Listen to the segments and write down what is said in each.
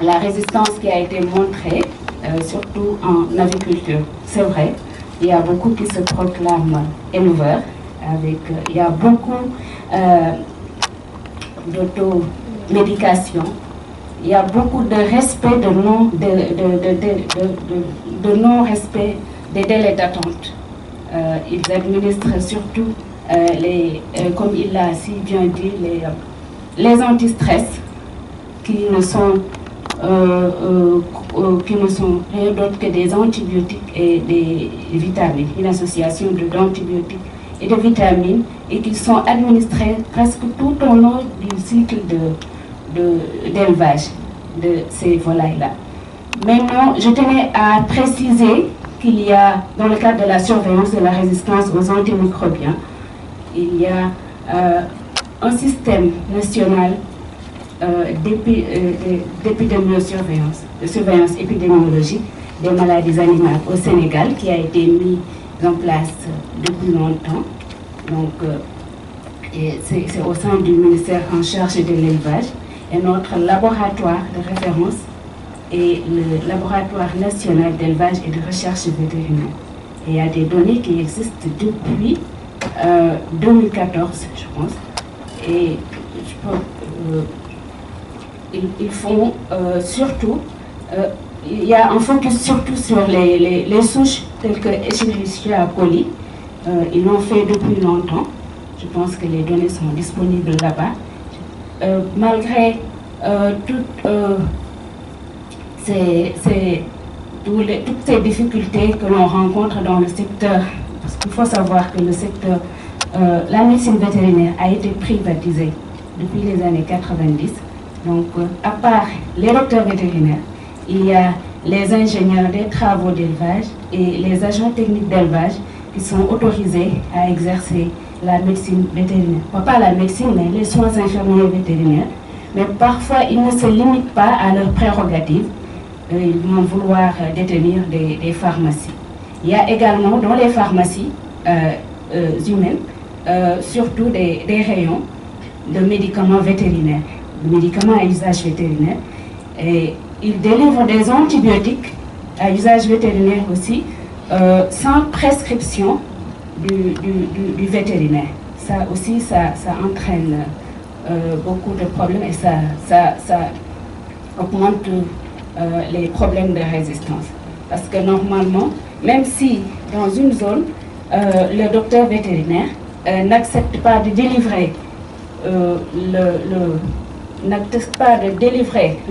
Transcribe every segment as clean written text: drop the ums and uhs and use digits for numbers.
la résistance qui a été montrée, surtout en aviculture. C'est vrai, il y a beaucoup qui se proclament éleveurs, il y a beaucoup d'automédication, il y a beaucoup de respect, de non-respect des délais d'attente. Ils administrent surtout, comme il l'a si bien dit, les antistress qui ne sont rien d'autre que des antibiotiques et des vitamines, une association d'antibiotiques et de vitamines, et qui sont administrés presque tout au long du cycle d'élevage de ces volailles-là. Maintenant, je tenais à préciser qu'il y a, dans le cadre de la surveillance de la résistance aux antimicrobiens, il y a un système national d'épidémiosurveillance, de surveillance épidémiologique des maladies animales au Sénégal, qui a été mis en place depuis longtemps. Donc, c'est au sein du ministère en charge de l'élevage. Et notre laboratoire de référence est le laboratoire national d'élevage et de recherche vétérinaire. Et il y a des données qui existent depuis 2014, je pense. Et ils font surtout, il y a un focus surtout sur les souches telles que Escherichia coli. Ils l'ont fait depuis longtemps. Je pense que les données sont disponibles là-bas. Malgré toutes ces difficultés que l'on rencontre dans le secteur, parce qu'il faut savoir que le secteur, la médecine vétérinaire a été privatisée depuis les années 90. Donc, à part les docteurs vétérinaires, il y a les ingénieurs des travaux d'élevage et les agents techniques d'élevage qui sont autorisés à exercer la médecine vétérinaire. Pas la médecine, mais les soins infirmiers vétérinaires. Mais parfois, ils ne se limitent pas à leurs prérogatives. Ils vont vouloir détenir des pharmacies. Il y a également dans les pharmacies humaines, surtout des rayons de médicaments vétérinaires, de médicaments à usage vétérinaire. Et ils délivrent des antibiotiques à usage vétérinaire aussi, sans prescription du vétérinaire. Ça aussi, ça entraîne beaucoup de problèmes et ça augmente les problèmes de résistance. Parce que normalement, même si dans une zone, le docteur vétérinaire n'accepte pas de délivrer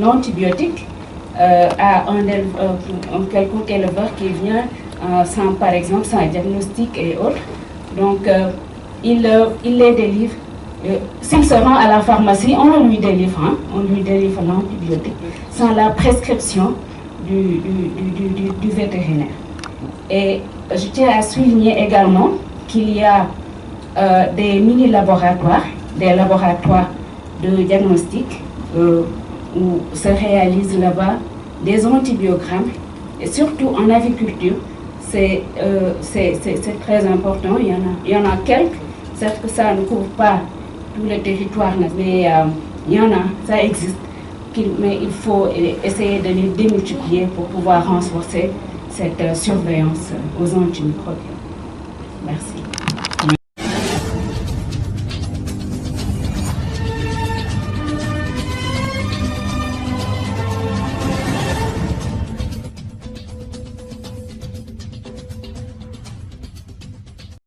l'antibiotique à un quelconque éleveur qui vient par exemple sans diagnostic et autres. Donc il les délivre. S'il se rend à la pharmacie, on lui délivre l'antibiotique sans la prescription du vétérinaire. Et je tiens à souligner également qu'il y a des mini-laboratoires, des laboratoires de diagnostic où se réalisent là-bas des antibiogrammes, et surtout en aviculture, c'est très important. Il y en a quelques, certes que ça ne couvre pas tout le territoire, mais il y en a, ça existe. Mais il faut essayer de les démultiplier pour pouvoir renforcer cette surveillance aux antimicrobiens. Merci.